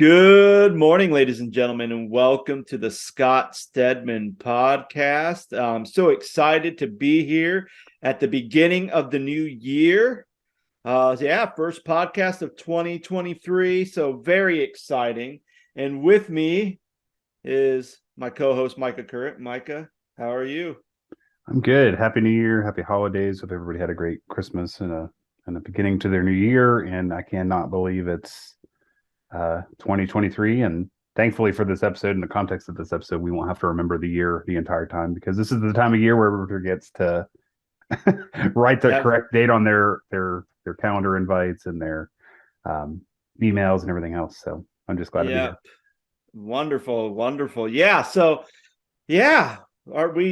Good morning, ladies and gentlemen, and welcome to the Scott Stedman podcast. I'm so excited to be here at the beginning of the new year. First podcast of 2023, so very exciting. And with me is my co-host, Micah Current. Micah, how are you? I'm good. Happy New Year. Happy holidays. Hope everybody had a great Christmas and a beginning to their new year. And I cannot believe it's 2023. And thankfully for this episode, in the context of this episode, we won't have to remember the year the entire time, because this is the time of year where everybody gets to write the Have correct date on their calendar invites and their emails and everything else. So I'm just glad to be yeah, here. wonderful. We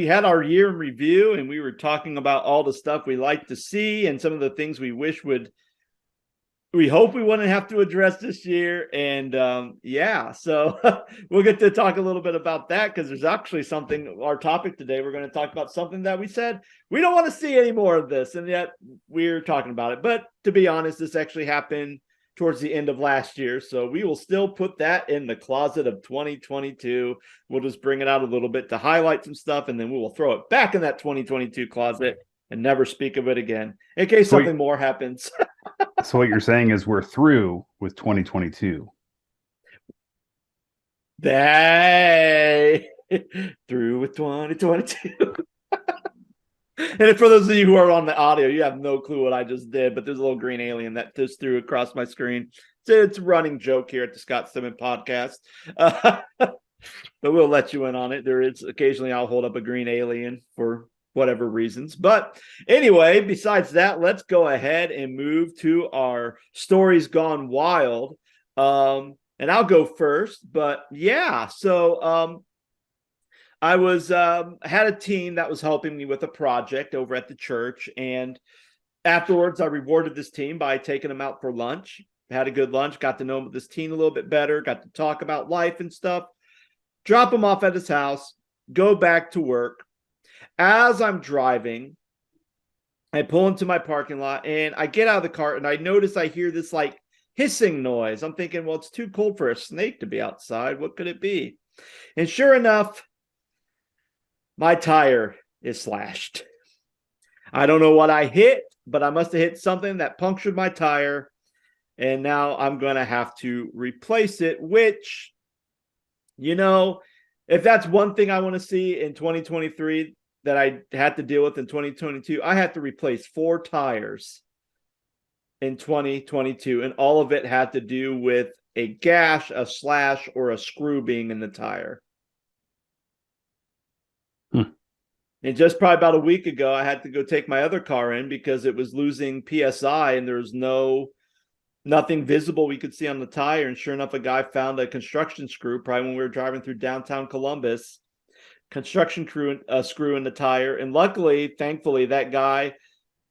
had our year in review, and we were talking about all the stuff we like to see and some of the things we hope we wouldn't have to address this year. And so we'll get to talk a little bit about that, because there's actually our topic today. We're going to talk about something that we said we don't want to see any more of this, and yet we're talking about it. But to be honest, this actually happened towards the end of last year, so we will still put that in the closet of 2022. We'll just bring it out a little bit to highlight some stuff, and then we will throw it back in that 2022 closet and never speak of it again in case something more happens. So what you're saying is we're through with 2022. They through with 2022. And for those of you who are on the audio, you have no clue what I just did, but there's a little green alien that just threw across my screen. So it's a running joke here at the Scott Stedman podcast. But we'll let you in on it. There is occasionally I'll hold up a green alien for whatever reasons. But anyway, besides that, let's go ahead and move to our stories gone wild. And I'll go first. But I was had a team that was helping me with a project over at the church, and afterwards I rewarded this team by taking them out for lunch. Had a good lunch, got to know this team a little bit better, got to talk about life and stuff. Drop him off at his house, go back to work. As I'm driving, I pull into my parking lot and I get out of the car and I notice I hear this like hissing noise. I'm thinking, well, it's too cold for a snake to be outside. What could it be? And sure enough, my tire is slashed. I don't know what I hit, but I must have hit something that punctured my tire. And now I'm going to have to replace it, which, if that's one thing I want to see in 2023 that I had to deal with in 2022, I had to replace 4 tires in 2022. And all of it had to do with a gash, a slash, or a screw being in the tire. And just probably about a week ago, I had to go take my other car in because it was losing PSI and there was nothing visible we could see on the tire. And sure enough, a guy found a construction screw probably when we were driving through downtown Columbus. Construction screw in the tire. And luckily, thankfully, that guy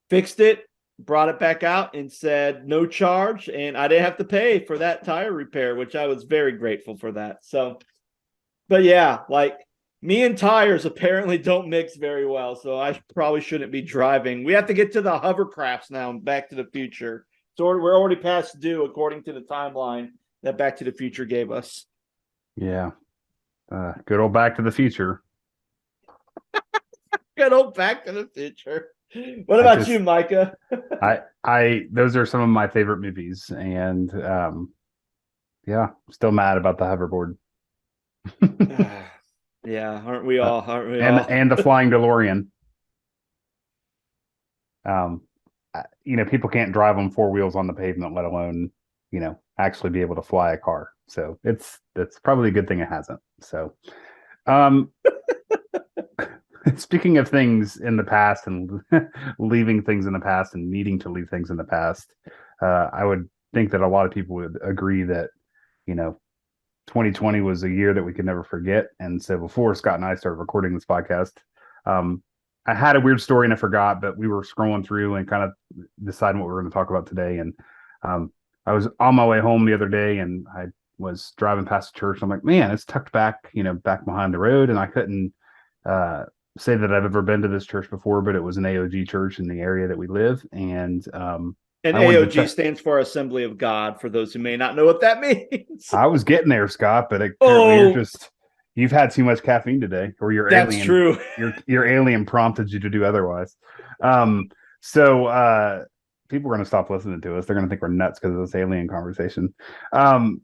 fixed it, brought it back out, and said no charge. And I didn't have to pay for that tire repair, which I was very grateful for that. So, but yeah, like, me and tires apparently don't mix very well, so I probably shouldn't be driving. We have to get to the hovercrafts now in Back to the Future. So we're already past due according to the timeline that Back to the Future gave us. Yeah. Good old Back to the Future. Good old Back to the Future. What about you, Micah? Those are some of my favorite movies, and still mad about the hoverboard. Yeah, aren't we all? And the flying DeLorean. People can't drive on 4 wheels on the pavement, let alone, actually be able to fly a car. So it's probably a good thing it hasn't. So, speaking of things in the past and leaving things in the past and needing to leave things in the past, I would think that a lot of people would agree that, 2020 was a year that we could never forget. And so before Scott and I started recording this podcast, I had a weird story and I forgot, but we were scrolling through and kind of deciding what we were going to talk about today. And I was on my way home the other day and I was driving past the church. I'm like, man, it's tucked back, back behind the road. And I couldn't say that I've ever been to this church before, but it was an AOG church in the area that we live. And And I wanted to AOG check. stands for Assembly of God, for those who may not know what that means. I was getting there, Scott, but apparently Oh, you've had too much caffeine today, or that's true. your alien prompted you to do otherwise. Um, so people are going to stop listening to us. They're going to think we're nuts because of this alien conversation. Um,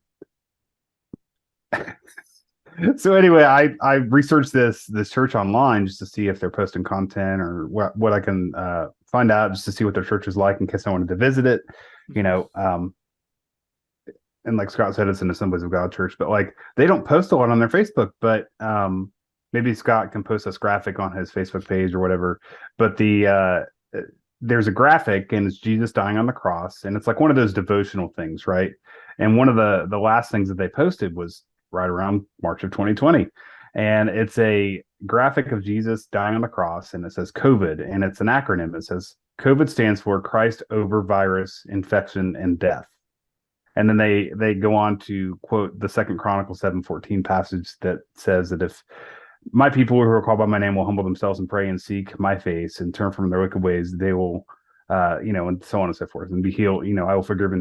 so anyway, I researched this church online just to see if they're posting content or what I can find out, just to see what their church is like in case I wanted to visit it. You know, and like Scott said, it's an Assemblies of God church, but like they don't post a lot on their Facebook. But maybe Scott can post this graphic on his Facebook page or whatever. But there's a graphic and it's Jesus dying on the cross, and it's like one of those devotional things, right? And one of the last things that they posted was right around March of 2020, and it's a graphic of Jesus dying on the cross, and it says COVID, and it's an acronym. It says COVID stands for Christ over virus, infection, and death. And then they go on to quote the Second Chronicles 7:14 passage that says that if my people who are called by my name will humble themselves and pray and seek my face and turn from their wicked ways, they will, and so on and so forth, and be healed. I will forgive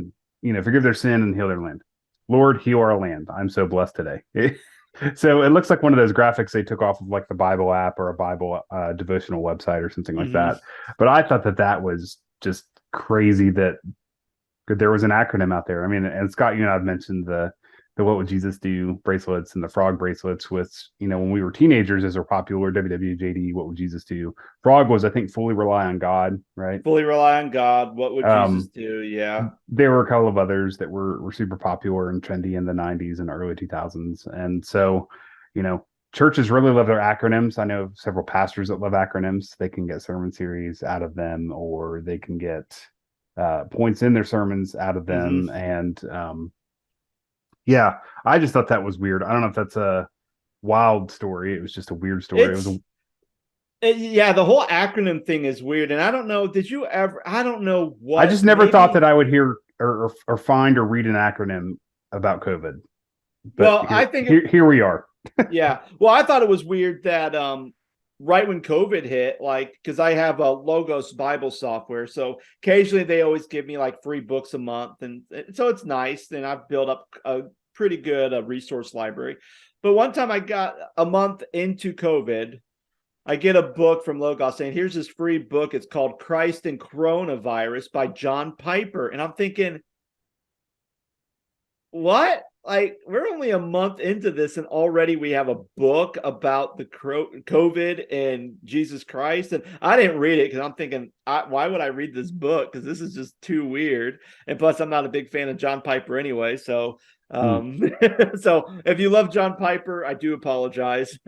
their sin and heal their land. Lord, heal our land. I'm so blessed today. So it looks like one of those graphics they took off of like the Bible app or a Bible devotional website or something like that. But I thought that was just crazy that there was an acronym out there. I mean, and Scott, you and I've mentioned the What Would Jesus Do bracelets and the frog bracelets, which, when we were teenagers, as were popular, WWJD, What Would Jesus Do? Frog was, I think, Fully Rely on God, right? Fully rely on God. What would Jesus do? Yeah. There were a couple of others that were super popular and trendy in the 90s and early 2000s. And so, churches really love their acronyms. I know several pastors that love acronyms. They can get sermon series out of them, or they can get points in their sermons out of them. And yeah, I just thought that was weird. I don't know if that's a wild story. It was just a weird story. Yeah, the whole acronym thing is weird. And I don't know, I don't know what. I just never thought that I would hear or find or read an acronym about COVID. But I think here we are. Yeah. Well, I thought it was weird that right when COVID hit, like, because I have a Logos Bible software, so occasionally they always give me like free books a month, and so it's nice. And I've built up a pretty good resource library. But one time I got a month into COVID, I get a book from Logos saying, here's this free book. It's called Christ and Coronavirus by John Piper. And I'm thinking, what? Like, we're only a month into this and already we have a book about the COVID and Jesus Christ. And I didn't read it because I'm thinking, why would I read this book? Because this is just too weird. And plus, I'm not a big fan of John Piper anyway. So, so if you love John Piper, I do apologize,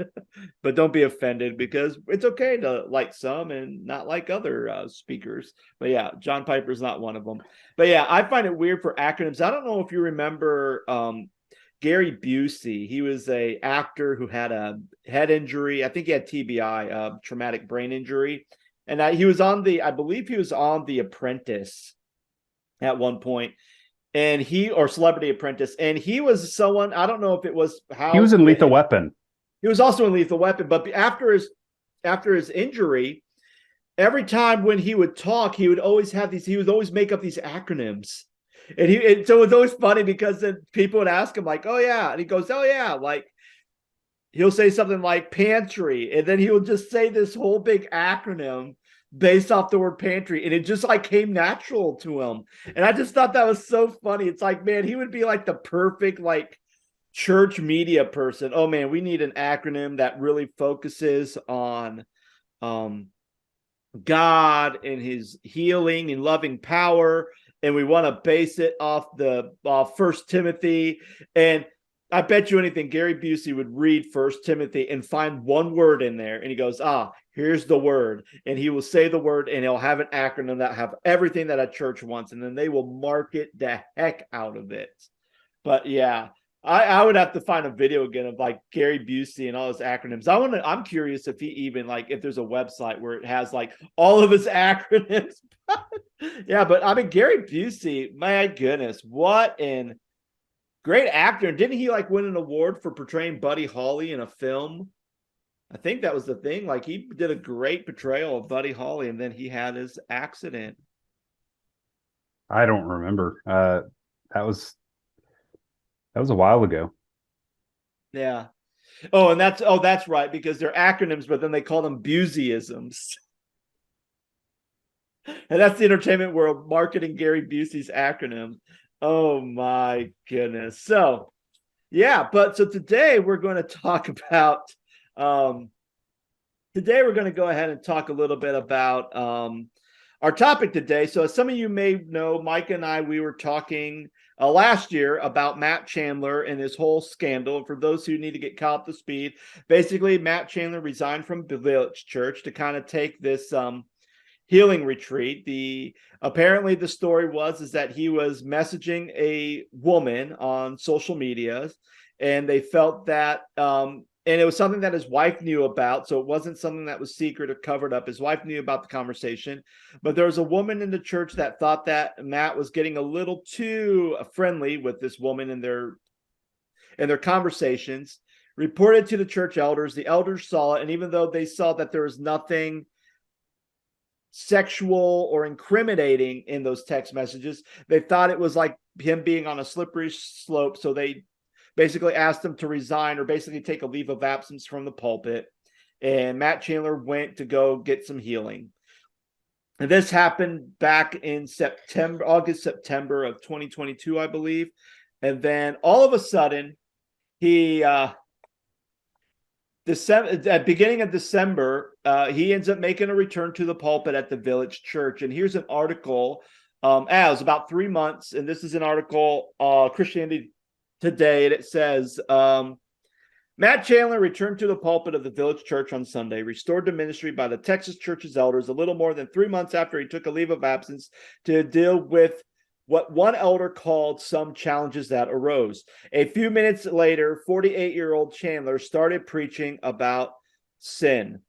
but don't be offended, because it's okay to like some and not like other speakers. But yeah, John Piper is not one of them. But yeah, I find it weird for acronyms. I don't know if you remember Gary Busey. He was a actor who had a head injury. I think he had TBI, traumatic brain injury. And I believe he was on The Apprentice at one point. And Celebrity Apprentice. And he was someone, I don't know if it was how he was in Lethal Weapon. He was also in Lethal Weapon, but after his injury, every time when he would talk, he would always make up these acronyms. And so it was always funny because then people would ask him like, oh yeah. And he goes, oh yeah. Like, he'll say something like pantry. And then he would just say this whole big acronym based off the word pantry. And it just like came natural to him. And I just thought that was so funny. It's like, man, he would be like the perfect, like, church media person. Oh man, we need an acronym that really focuses on God and his healing and loving power, and we want to base it off the First Timothy. And I bet you anything, Gary Busey would read First Timothy and find one word in there, and he goes, here's the word, and he will say the word, and he'll have an acronym that have everything that a church wants, and then they will market the heck out of it. But yeah, I would have to find a video again of like Gary Busey and all his acronyms. I'm curious if he even, like, if there's a website where it has like all of his acronyms. Yeah, but I mean, Gary Busey, my goodness, what an great actor. And didn't he like win an award for portraying Buddy Holly in a film? I think that was the thing. Like, he did a great portrayal of Buddy Holly, and then he had his accident. I don't remember. That was that was a while ago. Yeah. Oh, and that's right, because they're acronyms, but then they call them Buseyisms. And that's the entertainment world marketing Gary Busey's acronym. Oh my goodness. So yeah, but so today we're going to talk about um today we're going to go ahead and talk a little bit about our topic today. So as some of you may know, Mike and I, we were talking last year about Matt Chandler and his whole scandal. And for those who need to get caught up to speed, basically Matt Chandler resigned from Villiage Church to kind of take this healing retreat. Apparently the story is that he was messaging a woman on social media, and they felt that and it was something that his wife knew about, so it wasn't something that was secret or covered up. His wife knew about the conversation, but there was a woman in the church that thought that Matt was getting a little too friendly with this woman in their conversations. Reported to the church elders. The elders saw it, and even though they saw that there was nothing sexual or incriminating in those text messages, they thought it was like him being on a slippery slope. So they basically asked him to resign, or basically take a leave of absence from the pulpit. And Matt Chandler went to go get some healing. And this happened back in September of 2022, I believe. And then all of a sudden, he at beginning of December, he ends up making a return to the pulpit at the Villiage Church. And here's an article. It was about 3 months, and this is an article, Christianity Today, and it says, Matt Chandler returned to the pulpit of the Villiage Church on Sunday, restored to ministry by the Texas church's elders a little more than 3 months after he took a leave of absence to deal with what one elder called some challenges that arose. A few minutes later, 48-year-old Chandler started preaching about sin.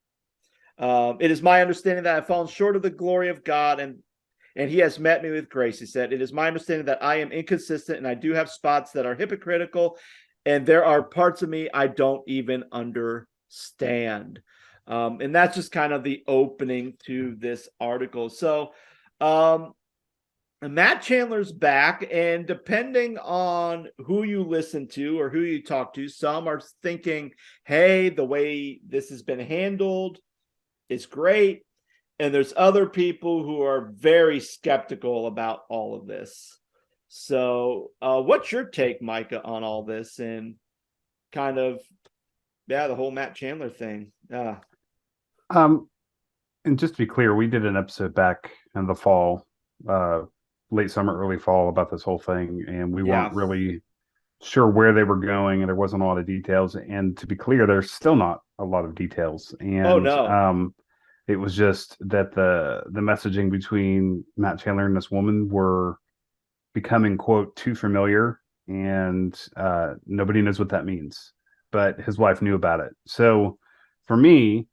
It is my understanding that I've fallen short of the glory of God, and he has met me with grace. He said, it is my understanding that I am inconsistent, and I do have spots that are hypocritical, and there are parts of me I don't even understand. And that's just kind of the opening to this article. So Matt Chandler's back, and depending on who you listen to or who you talk to, some are thinking, hey, the way this has been handled is great. And there's other people who are very skeptical about all of this. So what's your take, Micah, on all this and kind of, the whole Matt Chandler thing? And just to be clear, we did an episode back in the fall, late summer, early fall, about this whole thing, and we weren't really sure where they were going, and there wasn't a lot of details. And to be clear, there's still not a lot of details. And it was just that the messaging between Matt Chandler and this woman were becoming, quote, too familiar, and nobody knows what that means. But his wife knew about it. So for me,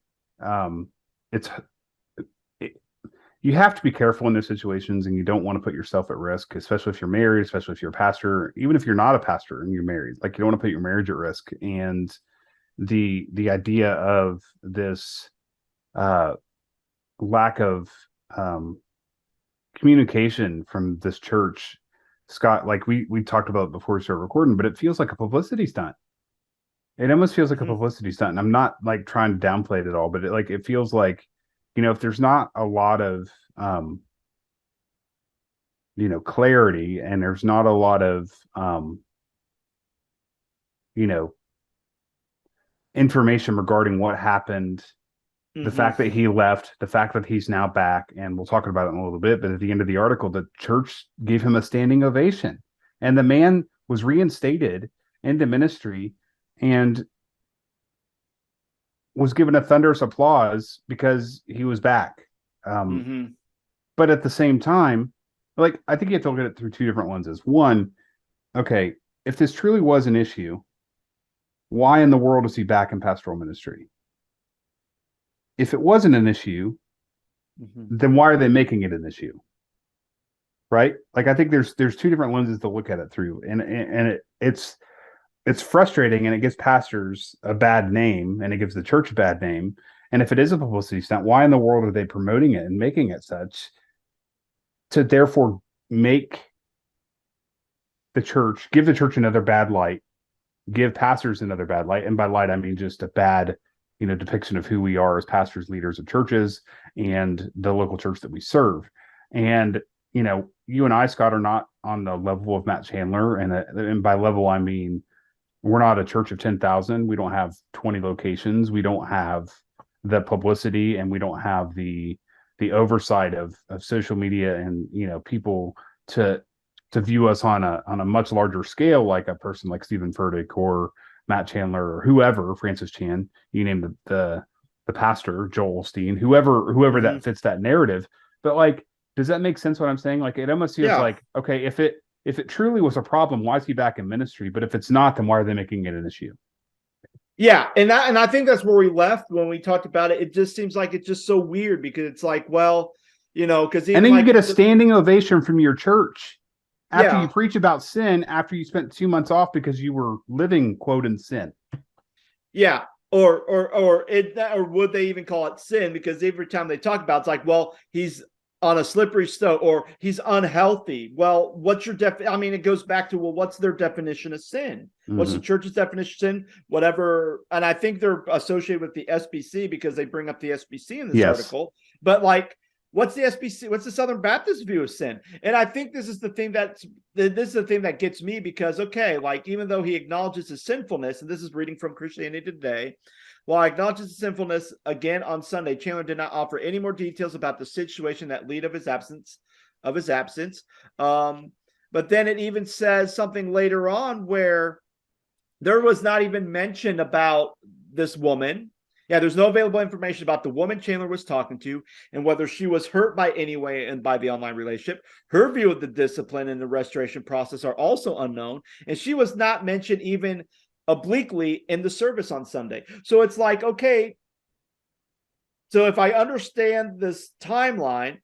you have to be careful in those situations, and you don't want to put yourself at risk, especially if you're married, especially if you're a pastor, even if you're not a pastor and you're married. Like, you don't want to put your marriage at risk. And the idea of this lack of communication from this church, Scott, like we talked about before we started recording, but it feels like a publicity stunt. It almost feels like a publicity stunt. And I'm not like trying to downplay it at all, but it feels like, if there's not a lot of clarity, and there's not a lot of information regarding what happened, the fact that he left, the fact that he's now back, and we'll talk about it in a little bit, but at the end of the article, the church gave him a standing ovation, and the man was reinstated into ministry and was given a thunderous applause because he was back. But at the same time, like, I think you have to look at it through two different lenses. One, okay, if this truly was an issue, why in the world is he back in pastoral ministry? If it wasn't an issue, then why are they making it an issue? Right? Like, I think there's two different lenses to look at it through, and it's frustrating, and it gives pastors a bad name, and it gives the church a bad name. And if it is a publicity stunt, why in the world are they promoting it and making it such to therefore make give the church another bad light, give pastors another bad light. And by light, I mean just a bad, depiction of who we are as pastors, leaders of churches, and the local church that we serve. And, you and I, Scott, are not on the level of Matt Chandler. And by level, I mean, we're not a church of 10,000. We don't have 20 locations. We don't have the publicity, and we don't have the oversight of social media and, people to view us on a much larger scale, like a person like Stephen Furtick or Matt Chandler or whoever, Francis Chan, you name the pastor, Joel Osteen, whoever that fits that narrative. But like, does that make sense what I'm saying? Like, it almost feels like, okay, if it truly was a problem, why is he back in ministry? But if it's not, then why are they making it an issue? Yeah, and I think that's where we left when we talked about it. It just seems like it's just so weird because it's like, well, because and then you get a standing ovation from your church after you preach about sin, after you spent 2 months off because you were living, quote, in sin. Yeah. Or would they even call it sin? Because every time they talk about it, it's like, well, he's on a slippery slope or he's unhealthy. Well, what's your it goes back to, well, what's their definition of sin? What's the church's definition of sin? Whatever. And I think they're associated with the SBC because they bring up the SBC in this article. But like, what's the SBC? What's the Southern Baptist view of sin? And I think this is the thing that gets me because, okay, like even though he acknowledges his sinfulness, and this is reading from Christianity Today, while he acknowledges his sinfulness again on Sunday, Chandler did not offer any more details about the situation that led of his absence. But then it even says something later on where there was not even mention about this woman. Yeah, there's no available information about the woman Chandler was talking to and whether she was hurt by any way and by the online relationship. Her view of the discipline and the restoration process are also unknown, and she was not mentioned even obliquely in the service on Sunday. So it's like, okay, so if I understand this timeline,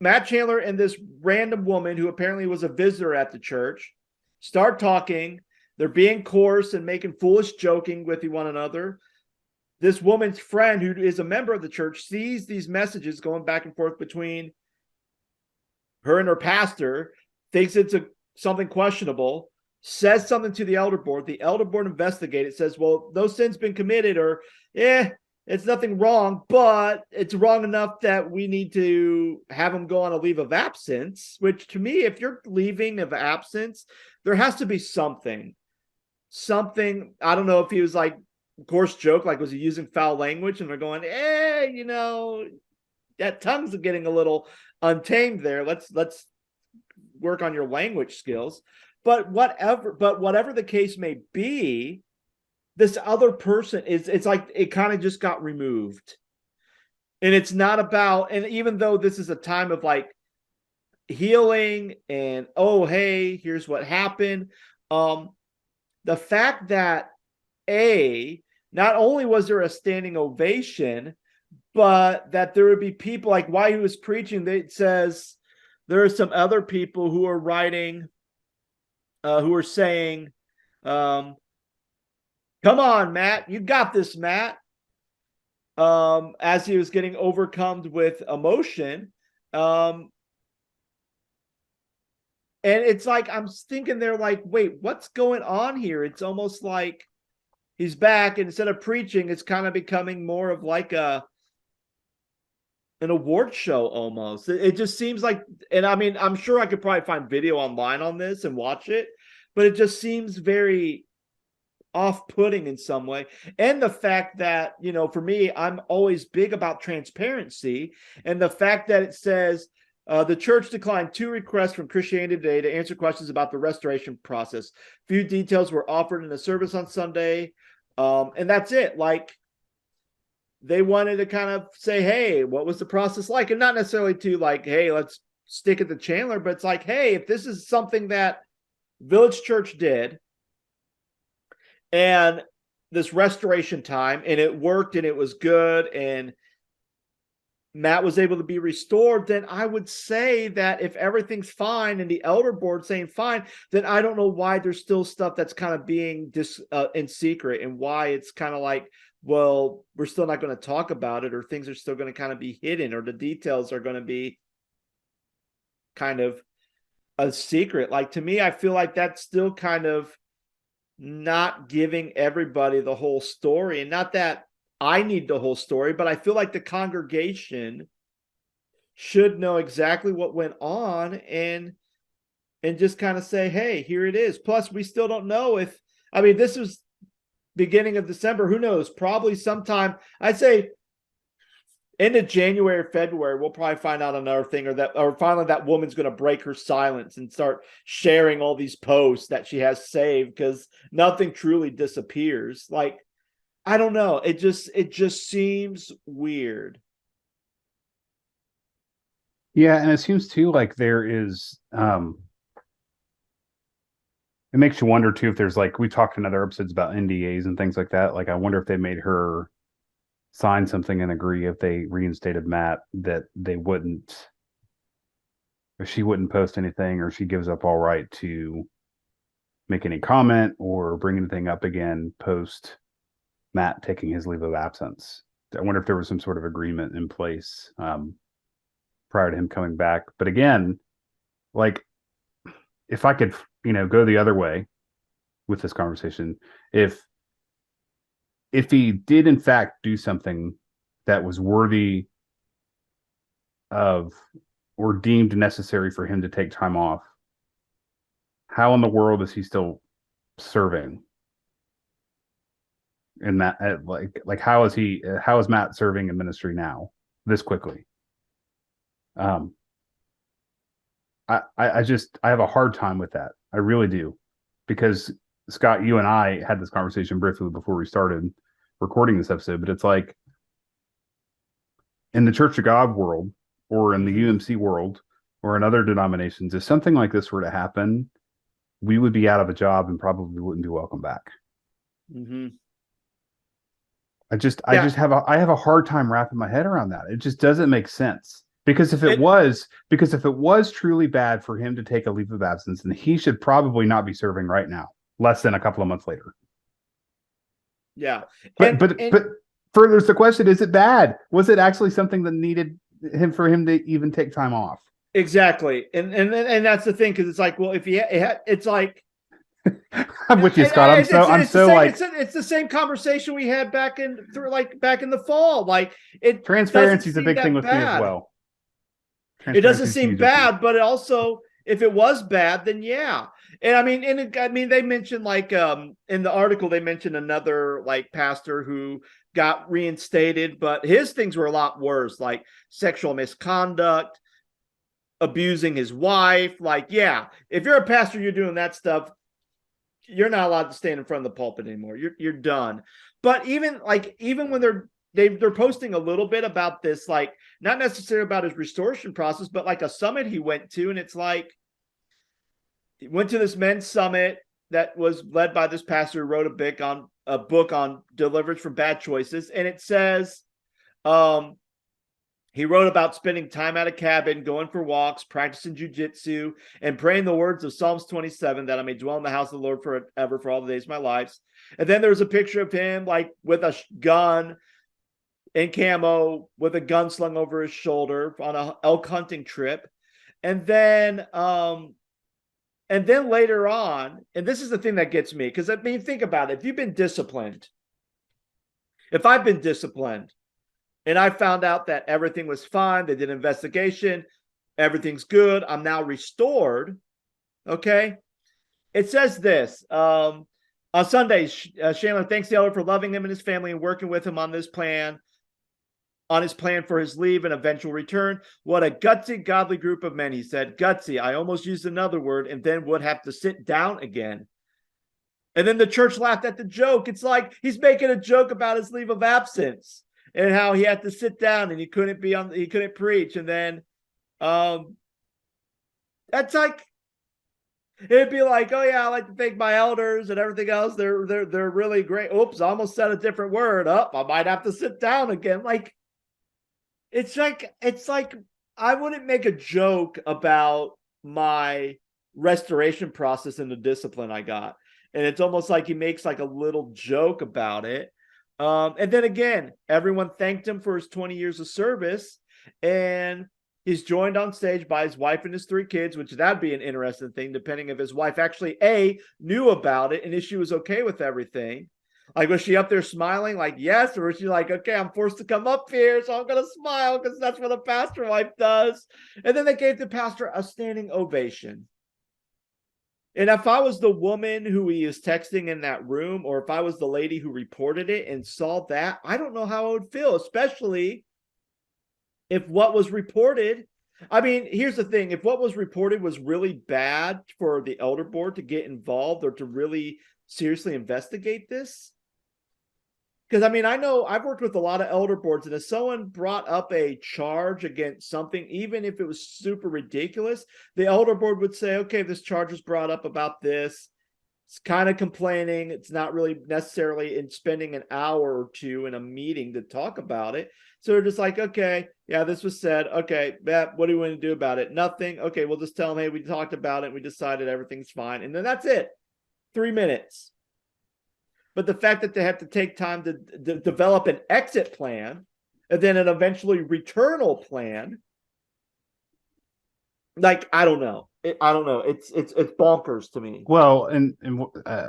Matt Chandler and this random woman who apparently was a visitor at the church start talking. They're being coarse and making foolish joking with one another. This woman's friend, who is a member of the church, sees these messages going back and forth between her and her pastor, thinks it's something questionable, says something to the elder board. The elder board investigates it, says, well, no sin's been committed, or it's nothing wrong, but it's wrong enough that we need to have him go on a leave of absence, which to me, if you're leaving of absence, there has to be something. I don't know if he was like coarse joke, like was he using foul language, and they're going, that tongue's getting a little untamed there. Let's work on your language skills. But whatever the case may be, this other person it's like it kind of just got removed. And it's not about, and even though this is a time of like healing and, oh, hey, here's what happened. The fact that not only was there a standing ovation, but that there would be people like while he was preaching, it says there are some other people who are writing, who are saying, come on, Matt, you got this, Matt. As he was getting overcome with emotion. And it's like, I'm thinking they're like, wait, what's going on here? It's almost like he's back, and instead of preaching, it's kind of becoming more of like an award show almost. It just seems like, and I mean, I'm sure I could probably find video online on this and watch it, but it just seems very off-putting in some way. And the fact that, for me, I'm always big about transparency, and the fact that it says, the church declined 2 requests from Christianity Today to answer questions about the restoration process. Few details were offered in the service on Sunday. And that's it. Like, they wanted to kind of say, hey, what was the process like? And not necessarily to like, hey, let's stick it to Chandler, but it's like, hey, if this is something that Village Church did and this restoration time, and it worked and it was good, and Matt was able to be restored, then I would say that if everything's fine and the elder board saying fine, then I don't know why there's still stuff that's kind of being in secret, and why it's kind of like, well, we're still not going to talk about it, or things are still going to kind of be hidden, or the details are going to be kind of a secret. Like, to me, I feel like that's still kind of not giving everybody the whole story. And not that I need the whole story, but I feel like the congregation should know exactly what went on and just kind of say, hey, here it is. Plus, we still don't know if, I mean, this was beginning of December. Who knows? Probably sometime, I'd say end of January or February, we'll probably find out another thing, or finally that woman's going to break her silence and start sharing all these posts that she has saved, because nothing truly disappears. Like, I don't know. It just seems weird. Yeah, and it seems too like there is it makes you wonder too if there's like, we talked in other episodes about NDAs and things like that. Like, I wonder if they made her sign something and agree, if they reinstated Matt, that they wouldn't, if she wouldn't post anything, or she gives up all right to make any comment or bring anything up again post Matt taking his leave of absence. I wonder if there was some sort of agreement in place prior to him coming back. But again, like, if I could, go the other way with this conversation, if he did in fact do something that was worthy of, or deemed necessary for him to take time off, how in the world is he still serving in that? How is Matt serving in ministry now this quickly? I have a hard time with that. I really do, because Scott, you and I had this conversation briefly before we started recording this episode, but it's like, in the Church of God world, or in the UMC world, or in other denominations, if something like this were to happen, we would be out of a job and probably wouldn't be welcome back. Mm-hmm. I have a hard time wrapping my head around that. It just doesn't make sense. Because if it was truly bad for him to take a leave of absence, then he should probably not be serving right now, less than a couple of months later. Yeah. But further, the question, is it bad? Was it actually something that needed for him to even take time off? Exactly. And that's the thing, because it's like, well, if he had, it's like, I'm with you, Scott. It's the same conversation we had back in the fall. Like, transparency is a big thing with me as well. It doesn't seem bad, but it also, if it was bad, then yeah. And I mean, they mentioned, like, in the article, they mentioned another, like, pastor who got reinstated, but his things were a lot worse, like sexual misconduct, abusing his wife. Like, yeah, if you're a pastor, you're doing that stuff, you're not allowed to stand in front of the pulpit anymore. You're done. But even when they're posting a little bit about this, like, not necessarily about his restoration process, but like a summit he went to, and it's like, he went to this men's summit that was led by this pastor who wrote a book on deliverance from bad choices, and it says, he wrote about spending time at a cabin, going for walks, practicing jujitsu, and praying the words of Psalms 27, that I may dwell in the house of the Lord forever, for all the days of my life. And then there's a picture of him, like, with a gun in camo, with a gun slung over his shoulder on a elk hunting trip. And then later on, and this is the thing that gets me, because I mean, think about it. If you've been disciplined, if I've been disciplined, and I found out that everything was fine, they did an investigation, everything's good, I'm now restored, okay? It says this, on Sunday, Chandler thanks the elder for loving him and his family and working with him on his plan for his leave and eventual return. What a gutsy, godly group of men, he said. Gutsy, I almost used another word and then would have to sit down again. And then the church laughed at the joke. It's like he's making a joke about his leave of absence and how he had to sit down and he couldn't preach. And then that's like, it'd be like, oh yeah, I like to thank my elders and everything else. They're really great. Oops, I almost said a different word. I might have to sit down again. Like, it's like I wouldn't make a joke about my restoration process and the discipline I got. And it's almost like he makes like a little joke about it. And then again, everyone thanked him for his 20 years of service. And He's joined on stage by his wife and his 3 kids, which that'd be an interesting thing, depending if his wife actually A, knew about it and if she was okay with everything. Like, was she up there smiling like, yes? Or was she like, okay, I'm forced to come up here, so I'm going to smile because that's what a pastor wife does. And then they gave the pastor a standing ovation. And if I was the woman who he is texting in that room, or if I was the lady who reported it and saw that, I don't know how I would feel, especially if what was reported, I mean, here's the thing. If what was reported was really bad for the elder board to get involved or to really seriously investigate this, because I mean, I know I've worked with a lot of elder boards, and if someone brought up a charge against something, even if it was super ridiculous, the elder board would say, okay, this charge was brought up about this. It's kind of complaining. It's not really necessarily in spending an hour or 2 in a meeting to talk about it. So they're just like, okay, yeah, this was said. Okay, Matt, what do you want to do about it? Nothing. Okay, we'll just tell them, hey, we talked about it. We decided everything's fine. And then that's it. 3 minutes. But the fact that they have to take time to develop an exit plan and then an eventually returnal plan, like, I don't know. I don't know. It's bonkers to me. Well, and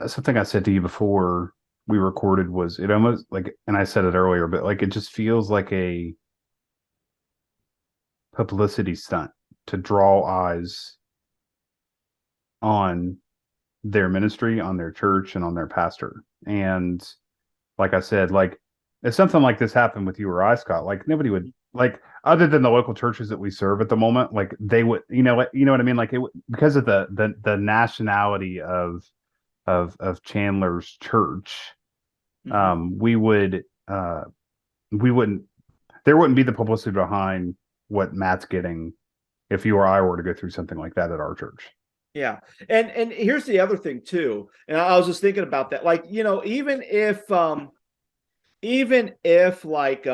something I said to you before we recorded was it almost like, and I said it earlier, but like it just feels like a publicity stunt to draw eyes on their ministry, on their church, and on their pastor. And like I said, like if something like this happened with you or I, Scott, like nobody would, like, other than the local churches that we serve at the moment, like they would, you know what I mean? Like it because of the nationality of Chandler's church, we wouldn't there wouldn't be the publicity behind what Matt's getting if you or I were to go through something like that at our church. Yeah. And here's the other thing too. And I was just thinking about that. Like, you know, even if like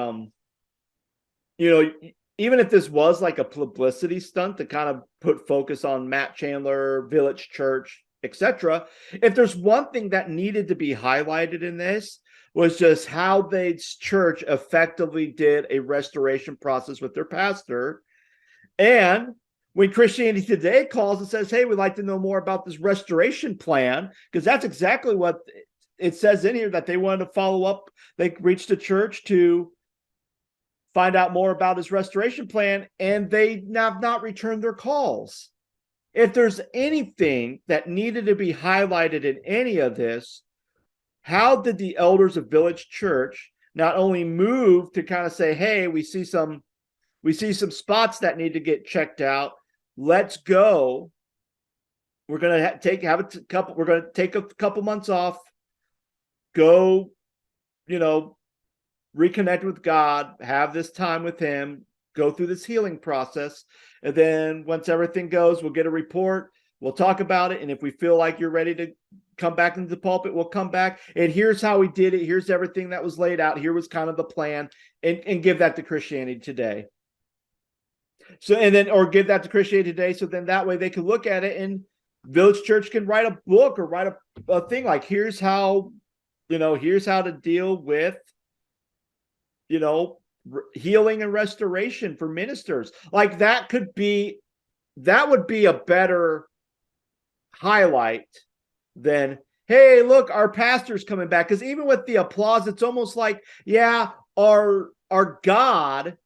you know, even if this was like a publicity stunt to kind of put focus on Matt Chandler, Village Church, etc., if there's one thing that needed to be highlighted in this was just how the church effectively did a restoration process with their pastor. And when Christianity Today calls and says, hey, we'd like to know more about this restoration plan, because that's exactly what it says in here, that they wanted to follow up. They reached the church to find out more about his restoration plan, and they have not returned their calls. If there's anything that needed to be highlighted in any of this, how did the elders of Village Church not only move to kind of say, hey, we see some spots that need to get checked out. Let's go. We're going to take a couple months off, go, you know, reconnect with God, have this time with him, go through this healing process. And then once everything goes, we'll get a report. We'll talk about it. And if we feel like you're ready to come back into the pulpit, we'll come back. And here's how we did it. Here's everything that was laid out. Here was kind of the plan, and give that to Christianity Today. So, and then, or give that to Christianity Today. So then that way they can look at it, and Village Church can write a book or write a thing like, here's how to deal with, you know, healing and restoration for ministers. Like that would be a better highlight than, hey, look, our pastor's coming back. Because even with the applause, it's almost like, yeah, our God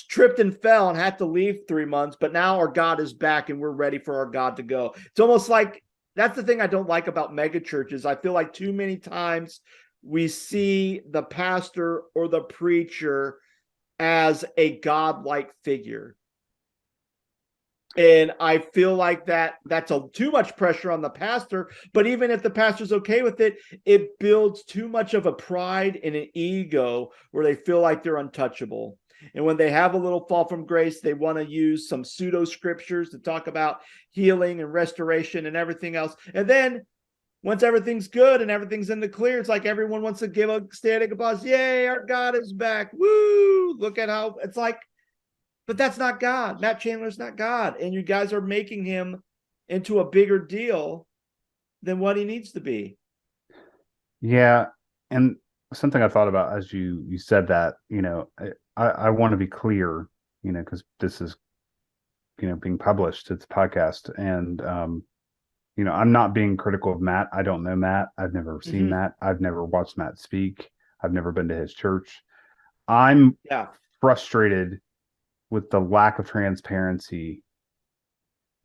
tripped and fell and had to leave 3 months, but now our God is back and we're ready for our God to go. It's almost like, that's the thing I don't like about mega churches. I feel like too many times we see the pastor or the preacher as a godlike figure. And I feel like that's too much pressure on the pastor. But even if the pastor's okay with it, it builds too much of a pride and an ego where they feel like they're untouchable. And when they have a little fall from grace, they want to use some pseudo scriptures to talk about healing and restoration and everything else. And then once everything's good and everything's in the clear, it's like everyone wants to give a standing applause. Yay, our God is back. Woo! Look at how it's like. But that's not God. Matt Chandler's not God. And you guys are making him into a bigger deal than what he needs to be. Yeah. And something I thought about as you said that, you know, I want to be clear, you know, because this is being published. It's a podcast, and I'm not being critical of Matt. I don't know Matt. I've never seen Matt. I've never watched Matt speak. I've never been to his church. I'm frustrated with the lack of transparency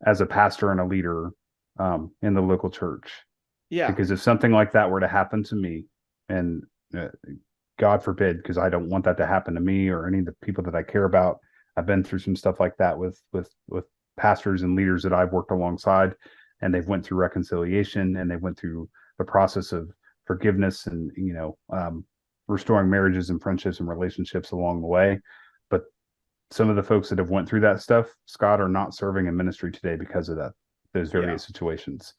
as a pastor and a leader in the local church. Yeah. Because if something like that were to happen to me, and God forbid, because I don't want that to happen to me or any of the people that I care about. I've been through some stuff like that with pastors and leaders that I've worked alongside, and they've went through reconciliation, and they went through the process of forgiveness and restoring marriages and friendships and relationships along the way. But some of the folks that have went through that stuff, Scott, are not serving in ministry today because of those various situations.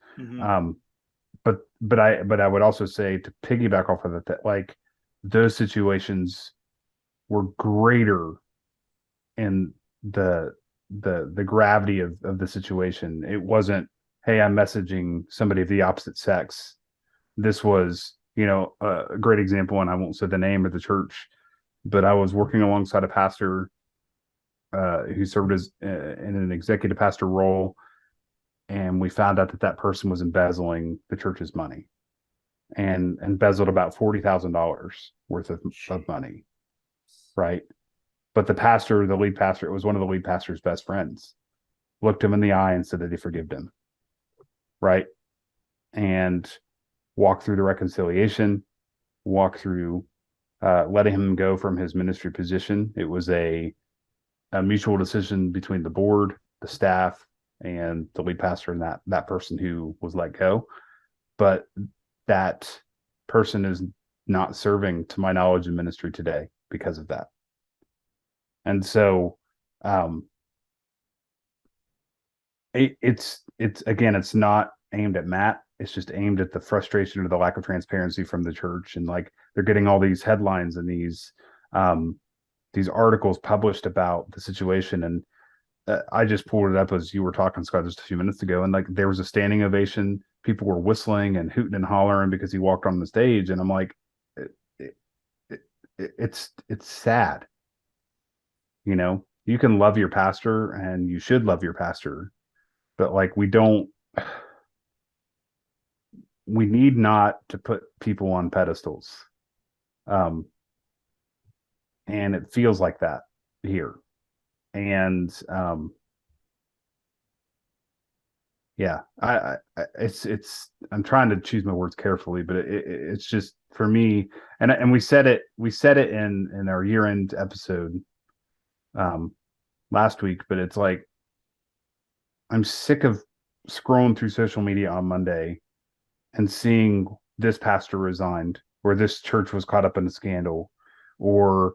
But I would also say, to piggyback off of it, that like those situations were greater in the gravity of the situation. It wasn't, hey, I'm messaging somebody of the opposite sex. This was, a great example, and I won't say the name of the church, but I was working alongside a pastor who served as in an executive pastor role, and we found out that person was embezzling the church's money, and embezzled about $40,000 worth of money, right? But the lead pastor, it was one of the lead pastor's best friends, looked him in the eye and said that he forgave him, right? And walked through the reconciliation, walked through letting him go from his ministry position. It was a mutual decision between the board, the staff, and the lead pastor, and that person who was let go. But that person is not serving, to my knowledge, in ministry today because of that. And so it's again, it's not aimed at Matt. It's just aimed at the frustration or the lack of transparency from the church. And like, they're getting all these headlines and these articles published about the situation. And I just pulled it up as you were talking, Scott, just a few minutes ago. And like, there was a standing ovation. People were whistling and hooting and hollering because he walked on the stage. And I'm like, it's sad. You can love your pastor, and you should love your pastor, but like, we need not to put people on pedestals. And it feels like that here. And I'm trying to choose my words carefully, but it's just, for me, and we said it in our year-end episode last week, but it's like, I'm sick of scrolling through social media on Monday and seeing this pastor resigned, or this church was caught up in a scandal, or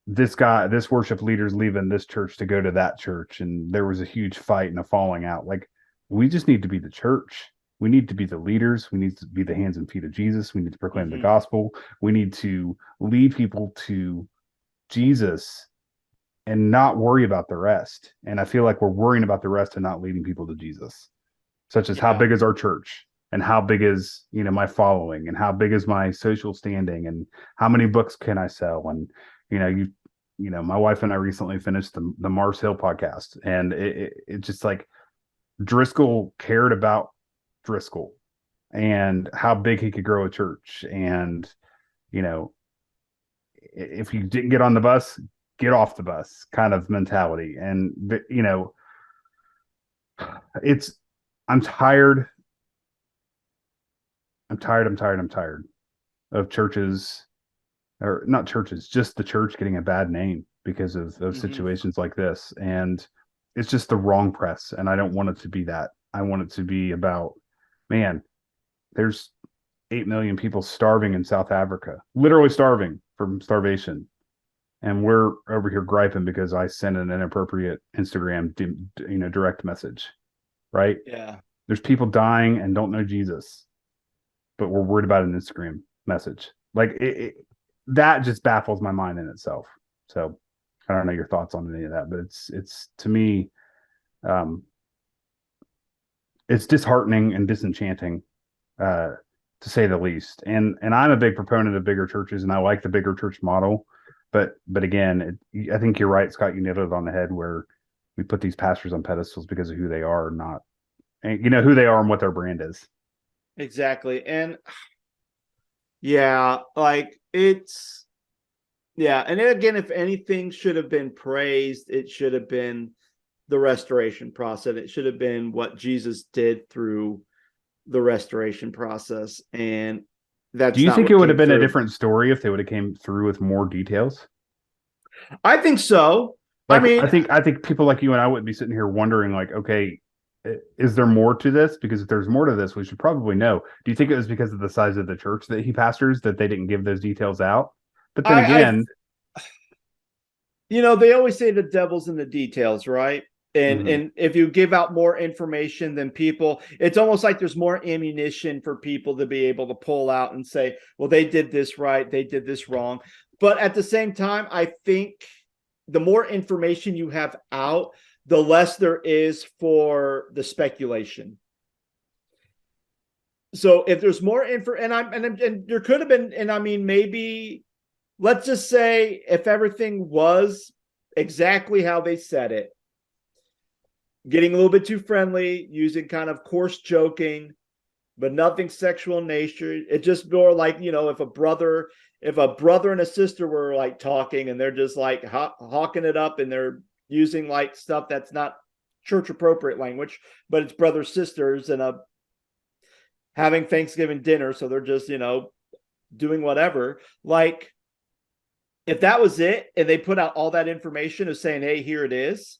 this worship leader's leaving this church to go to that church, and there was a huge fight and a falling out. Like, we just need to be the church. We need to be the leaders. We need to be the hands and feet of Jesus. We need to proclaim the gospel. We need to lead people to Jesus and not worry about the rest. And I feel like we're worrying about the rest and not leading people to Jesus, such as how big is our church, and how big is, my following, and how big is my social standing, and how many books can I sell? And, my wife and I recently finished the Mars Hill podcast, and it just like, Driscoll cared about Driscoll and how big he could grow a church. And, if you didn't get on the bus, get off the bus kind of mentality. And, I'm tired of churches, or not churches, just the church getting a bad name because of situations like this. And it's just the wrong press. And I don't want it to be that. I want it to be about, man, there's 8 million people starving in South Africa, literally starving from starvation. And we're over here griping because I sent an inappropriate Instagram, direct message, right? Yeah. There's people dying and don't know Jesus, but we're worried about an Instagram message. Like, that just baffles my mind in itself. So I don't know your thoughts on any of that, but it's to me, it's disheartening and disenchanting, to say the least. And I'm a big proponent of bigger churches, and I like the bigger church model. But again, I think you're right, Scott. You nailed it on the head, where we put these pastors on pedestals because of who they are, not, and who they are and what their brand is. Exactly. And yeah, like and again, if anything should have been praised, it should have been the restoration process. It should have been what Jesus did through the restoration process. And that's Do you not think what it would came have been a through. different story if they would have came through with more details? I think so. I Like, mean, I think people like you and I wouldn't be sitting here wondering, like, okay, is there more to this? Because if there's more to this, we should probably know. Do you think it was because of the size of the church that he pastors that they didn't give those details out? But then again, they always say the devil's in the details, right? And if you give out more information than people, it's almost like there's more ammunition for people to be able to pull out and say, well, they did this right, they did this wrong. But at the same time, I think the more information you have out, the less there is for the speculation. So if there's more info, and there could have been, and I mean, maybe let's just say if everything was exactly how they said it, getting a little bit too friendly, using kind of coarse joking, but nothing sexual in nature. It just more like, if a brother and a sister were like talking and they're just like hawking it up and they're using like stuff that's not church appropriate language, but it's brothers, sisters, and having Thanksgiving dinner. So they're just, doing whatever. Like, if that was it and they put out all that information of saying, hey, here it is,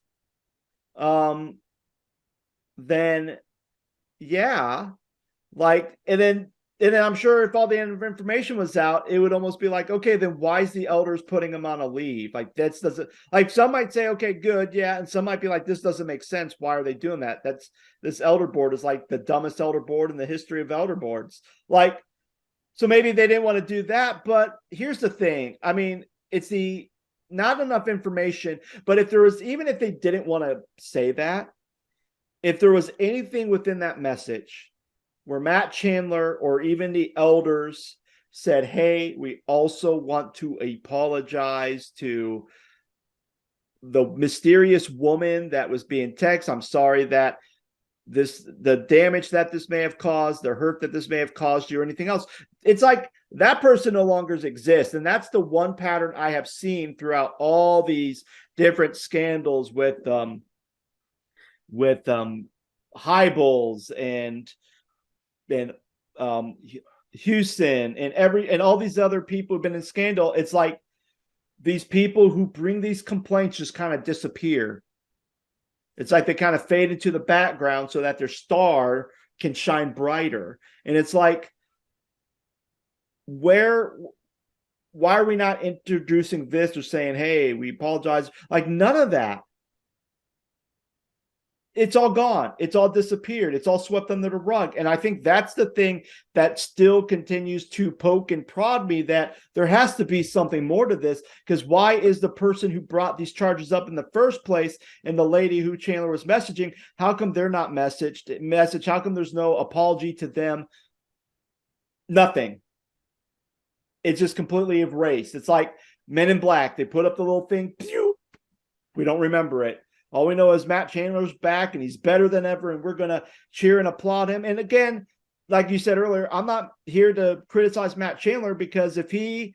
then yeah, like, and then I'm sure if all the information was out, it would almost be like, okay, then why is the elders putting them on a leave? Like, that doesn't, like, some might say, okay, good, yeah, and some might be like, this doesn't make sense. Why are they doing that? This elder board is like the dumbest elder board in the history of elder boards. Like, so maybe they didn't want to do that. But here's the thing. I mean, it's not enough information. But even if they didn't want to say that, if there was anything within that message where Matt Chandler or even the elders said, hey, we also want to apologize to the mysterious woman that was being texted. I'm sorry that the damage that this may have caused, the hurt that this may have caused you, or anything else. It's like that person no longer exists. And that's the one pattern I have seen throughout all these different scandals with Hybels and Houston and all these other people who've been in scandal. It's like these people who bring these complaints just kind of disappear. It's like they kind of fade into the background so that their star can shine brighter. And it's like, why are we not introducing this or saying, hey, we apologize? Like, none of that. It's all gone. It's all disappeared. It's all swept under the rug. And I think that's the thing that still continues to poke and prod me, that there has to be something more to this. Because why is the person who brought these charges up in the first place and the lady who Chandler was messaging, how come they're not messaged? How come there's no apology to them? Nothing. It's just completely erased. It's like Men in Black. They put up the little thing. Pew! We don't remember it. All we know is Matt Chandler's back and he's better than ever, and we're going to cheer and applaud him. And again, like you said earlier, I'm not here to criticize Matt Chandler, because if he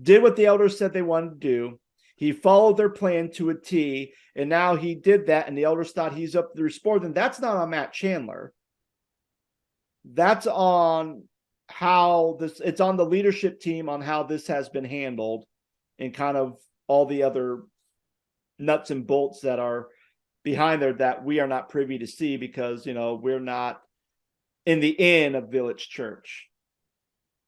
did what the elders said they wanted to do, he followed their plan to a T, and now he did that, and the elders thought he's up to the sport, then that's not on Matt Chandler. That's on it's on the leadership team on how this has been handled, and kind of all the other nuts and bolts that are behind there that we are not privy to see, because we're not in the inn of Village Church.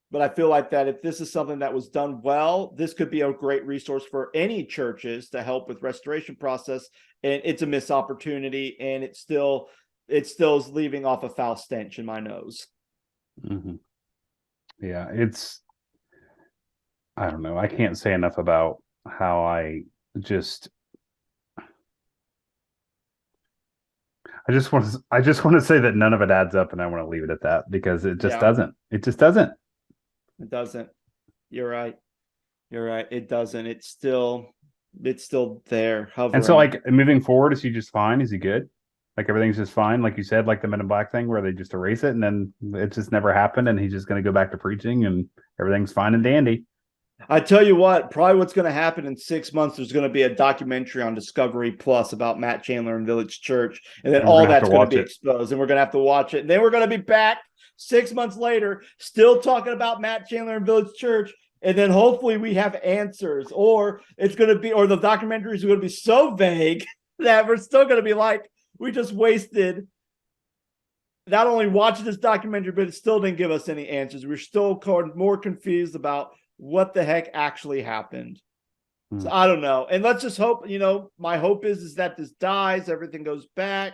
But I feel like that if this is something that was done well, this could be a great resource for any churches to help with restoration process. And it's a missed opportunity, and it still is leaving off a foul stench in my nose. Mm-hmm. Yeah, I don't know. I can't say enough about how I just want to say that none of it adds up, and I want to leave it at that, because it just doesn't. It just doesn't. It doesn't. You're right. It doesn't. It's still, It's still there hovering. And so, like, moving forward, is he just fine? Is he good? Like, everything's just fine, like you said, like the Men in Black thing, where they just erase it, and then it just never happened, and he's just going to go back to preaching, and everything's fine and dandy. I tell you what, probably what's going to happen in 6 months, there's going to be a documentary on Discovery Plus about Matt Chandler and Village Church, and then And we're all gonna have that's to going to be watch it. exposed, and we're going to have to watch it. And then we're going to be back 6 months later, still talking about Matt Chandler and Village Church, and then hopefully we have answers, or it's going to be, or the documentaries are going to be so vague that we're still going to be like, we just wasted not only watching this documentary, but it still didn't give us any answers. We're still more confused about what the heck actually happened. So I don't know. And let's just hope, my hope is that this dies, everything goes back,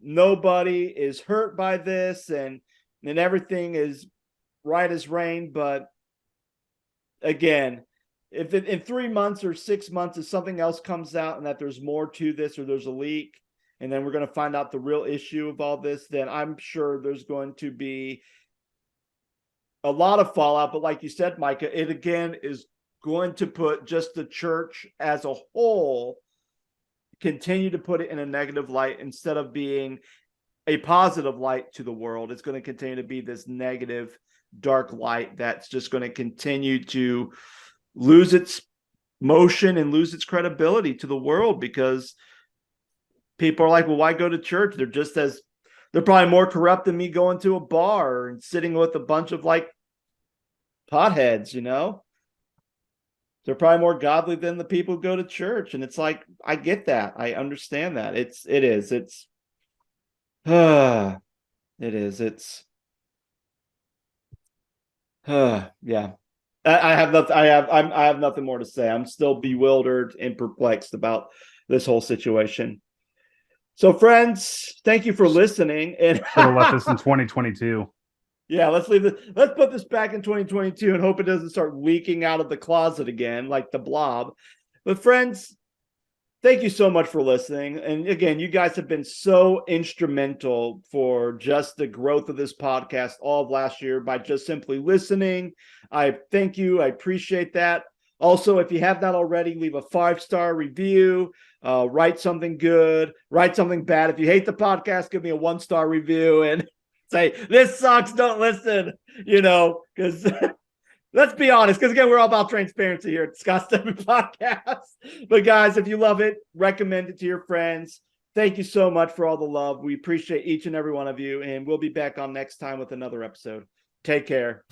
nobody is hurt by this, and everything is right as rain. But again, if in 3 months or 6 months, if something else comes out and that there's more to this, or there's a leak, and then we're going to find out the real issue of all this, then I'm sure there's going to be a lot of fallout. But like you said, Micah, it again is going to put just the church as a whole, continue to put it in a negative light instead of being a positive light to the world. It's going to continue to be this negative, dark light that's just going to continue to lose its motion and lose its credibility to the world, because people are like, well, why go to church? They're probably more corrupt than me going to a bar and sitting with a bunch of like potheads, They're probably more godly than the people who go to church. And it's like, I get that. I understand that. It is. Yeah. I have nothing more to say. I'm still bewildered and perplexed about this whole situation. So, friends, thank you for listening. And should have left this in 2022. Yeah, let's leave this. Let's put this back in 2022 and hope it doesn't start leaking out of the closet again, like the blob. But friends, thank you so much for listening. And again, you guys have been so instrumental for just the growth of this podcast all of last year by just simply listening. I thank you. I appreciate that. Also, if you have not already, leave a 5-star review, write something good, write something bad. If you hate the podcast, give me a 1-star review and say, this sucks, don't listen, because let's be honest, because again, we're all about transparency here at the Scott Stedman Podcast. But guys, if you love it, recommend it to your friends. Thank you so much for all the love. We appreciate each and every one of you, and we'll be back on next time with another episode. Take care.